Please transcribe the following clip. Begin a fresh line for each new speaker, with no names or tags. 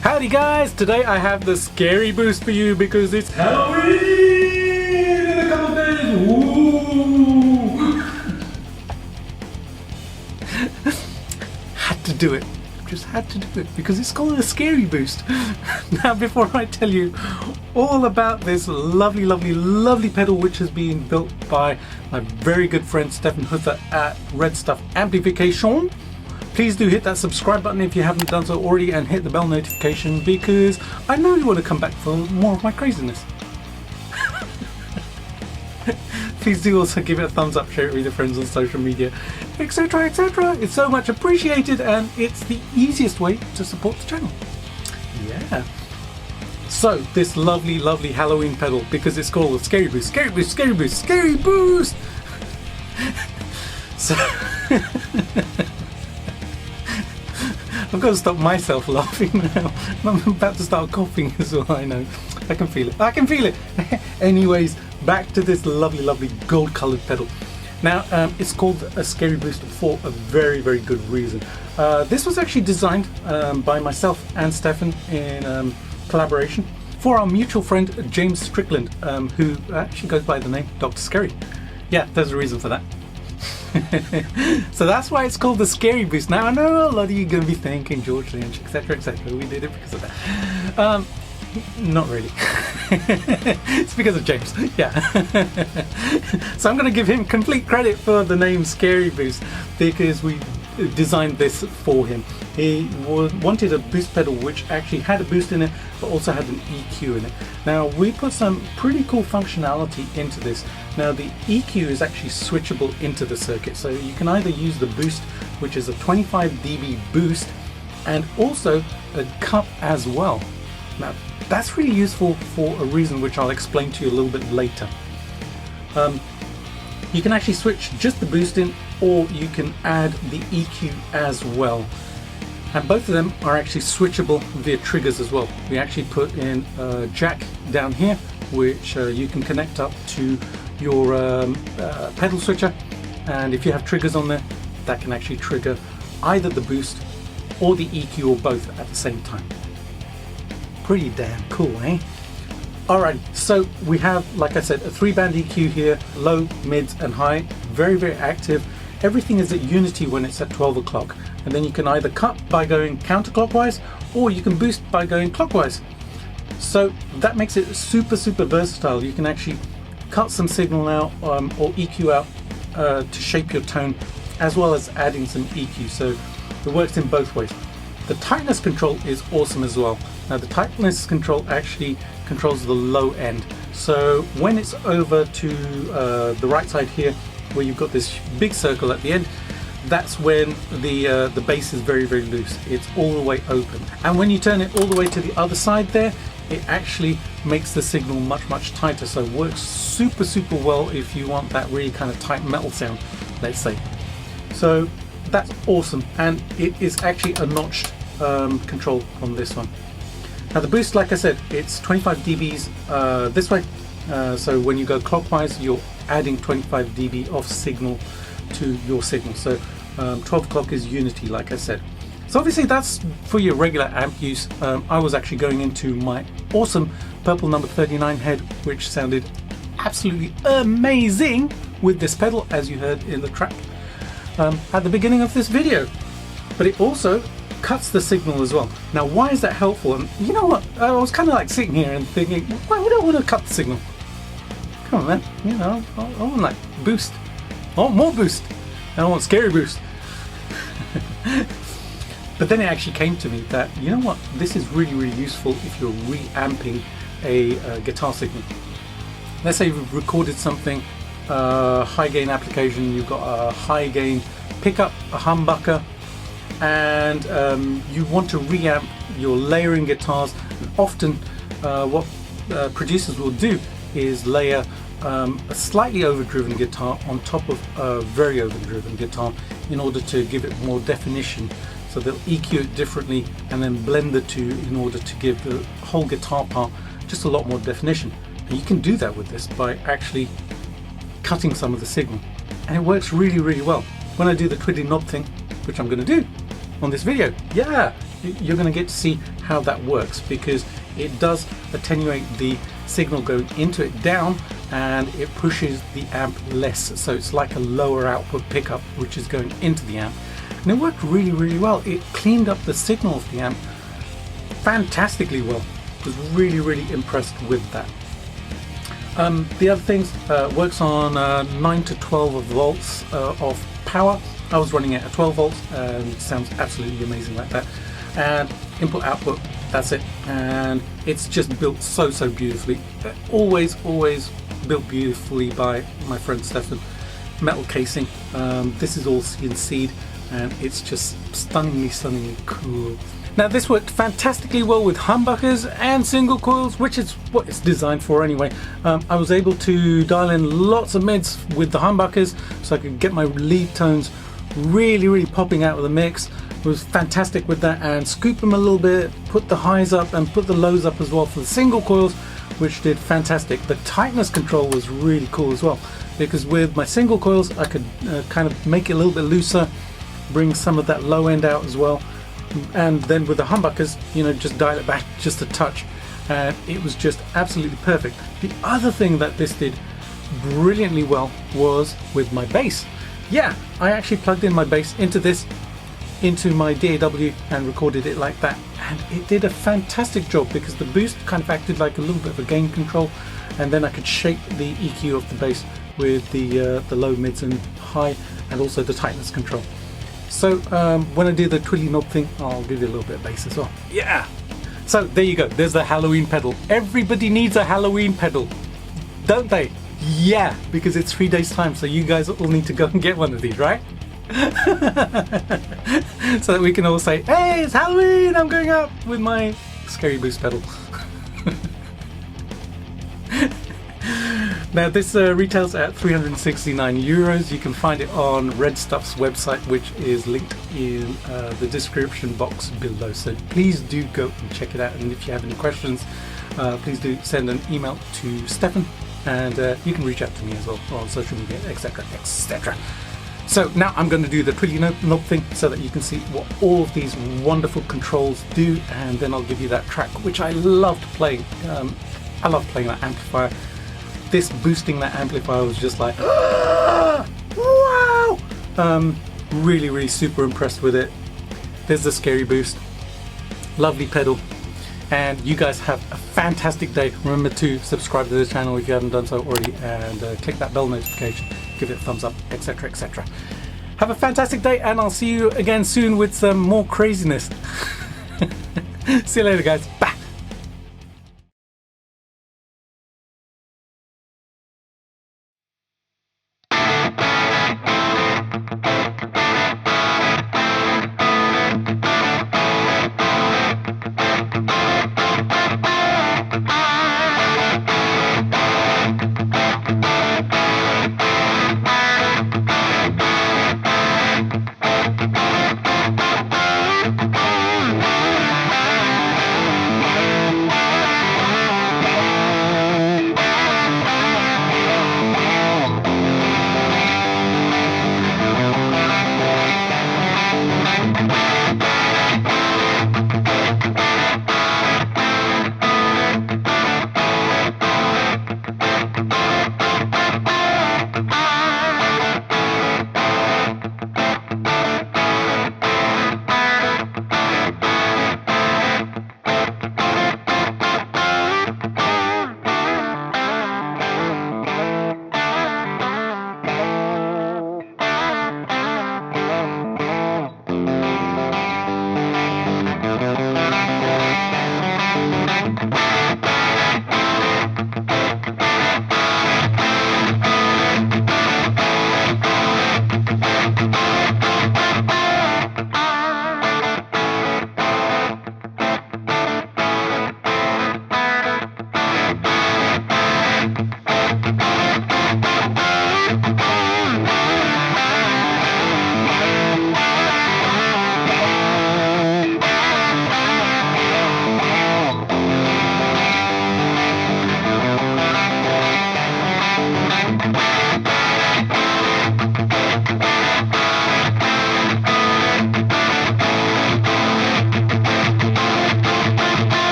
Howdy guys, today I have the scary boost for you because it's Halloween in a couple of days. Woo! Had to do it, just had to do it because it's called a scary boost. Now before I tell you all about this lovely pedal which has been built by my very good friend Stefan Huther at Redstuff Amplification, please do hit that subscribe button if you haven't done so already and hit the bell notification because I know you want to come back for more of my craziness. Please do also give it a thumbs up, share it with your friends on social media, etc, etc. It's so much appreciated and it's the easiest way to support the channel. Yeah. So this lovely Halloween pedal, because it's called a scary boost, scary boost, scary boost, scary boost. So I've got to stop myself laughing now. I'm about to start coughing as well, I know. I can feel it. I can feel it. Anyways, back to this lovely gold coloured pedal. Now, it's called a scary boost for a very good reason. This was actually designed by myself and Stefan in collaboration for our mutual friend James Strickland, who actually goes by the name Dr. Scary. Yeah, there's a reason for that. So that's why it's called the scary boost. Now I know a lot of you are going to be thinking George Lynch, etc, we did it because of that. Not really. It's because of James. Yeah. So I'm going to give him complete credit for the name Scary Boost because we designed this for him. He wanted a boost pedal which actually had a boost in it but also had an EQ in it. Now we put some pretty cool functionality into this. Now the EQ is actually switchable into the circuit, so you can either use the boost, which is a 25 dB boost, and also a cut as well. Now that's really useful for a reason which I'll explain to you a little bit later. You can actually switch just the boost in, or you can add the EQ as well. And both of them are actually switchable via triggers as well. We actually put in a jack down here, which you can connect up to your pedal switcher, and if you have triggers on there, that can actually trigger either the boost or the EQ or both at the same time. Pretty damn cool, eh? Alright, so we have, like I said, a 3-band EQ here, low, mids and high, very active. Everything is at unity when it's at 12 o'clock, and then you can either cut by going counterclockwise or you can boost by going clockwise. So that makes it super versatile. You can actually cut some signal out or EQ out to shape your tone, as well as adding some EQ, so it works in both ways. The tightness control is awesome as well. Now the tightness control actually controls the low end, so when it's over to the right side here, where you've got this big circle at the end, that's when the bass is very, very loose. It's all the way open, and when you turn it all the way to the other side there, it actually makes the signal much, much tighter, so it works super, super well if you want that really kind of tight metal sound, let's say. So that's awesome, and it is actually a notched control on this one. Now the boost, like I said, it's 25 dBs this way, so when you go clockwise, you're adding 25 dB of signal to your signal. So 12 o'clock is unity, like I said. So obviously that's for your regular amp use. I was actually going into my awesome purple number 39 head, which sounded absolutely amazing with this pedal, as you heard in the track at the beginning of this video. But it also cuts the signal as well. Now why is that helpful? And you know what, I was kind of like sitting here and thinking, why would I want to cut the signal? Come on man, you know, I want like boost. I want more boost. I don't want scary boost. But then it actually came to me that, you know what, this is really, really useful if you're reamping a guitar signal. Let's say you've recorded something, high gain application, you've got a high gain pickup, a humbucker, and you want to reamp your layering guitars. Often what producers will do is layer a slightly overdriven guitar on top of a very overdriven guitar in order to give it more definition. So they'll EQ it differently and then blend the two in order to give the whole guitar part just a lot more definition. And you can do that with this by actually cutting some of the signal, and it works really, really well. When I do the twiddly knob thing, which I'm going to do on this video, yeah, you're going to get to see how that works, because it does attenuate the signal going into it down, and it pushes the amp less, so it's like a lower output pickup which is going into the amp, and it worked really, really well. It cleaned up the signal of the amp fantastically well. I was really, really impressed with that. The other things, works on 9 to 12 volts of power. I was running it at 12 volts and it sounds absolutely amazing like that. And input output, that's it. And it's just built so, so beautifully. Always built beautifully by my friend Stefan. Metal casing. This is all CNC'd and it's just stunningly cool. Now this worked fantastically well with humbuckers and single coils, which is what it's designed for anyway. I was able to dial in lots of mids with the humbuckers so I could get my lead tones really popping out of the mix. It was fantastic with that, and scoop them a little bit, put the highs up and put the lows up as well for the single coils, which did fantastic. The tightness control was really cool as well, because with my single coils I could kind of make it a little bit looser, bring some of that low end out as well. And then with the humbuckers, you know, just dial it back just a touch, and it was just absolutely perfect. The other thing that this did brilliantly well was with my bass. Yeah, I actually plugged in my bass into this, into my DAW, and recorded it like that, and it did a fantastic job because the boost kind of acted like a little bit of a gain control, and then I could shape the EQ of the bass with the low, mids and high, and also the tightness control. So when I do the twiddly knob thing, I'll give you a little bit of bass as well. Yeah! So there you go, there's the Halloween pedal. Everybody needs a Halloween pedal, don't they? Yeah, because it's 3 days time, so you guys all need to go and get one of these, right? So that we can all say, hey, it's Halloween, I'm going up with my Scary Boost pedal. Now this retails at €369. You can find it on Redstuff's website, which is linked in the description box below. So please do go and check it out. And if you have any questions, please do send an email to Stefan, and you can reach out to me as well on social media, etc, etc. So now I'm going to do the twiddly knob thing so that you can see what all of these wonderful controls do, and then I'll give you that track which I loved playing. I love playing that amplifier. This boosting that amplifier was just like, wow! Really super impressed with it. There's the Scary Boost. Lovely pedal. And you guys have a fantastic day. Remember to subscribe to this channel if you haven't done so already, and click that bell notification, give it a thumbs up, etc., etc. Have a fantastic day, and I'll see you again soon with some more craziness. See you later, guys. Bye.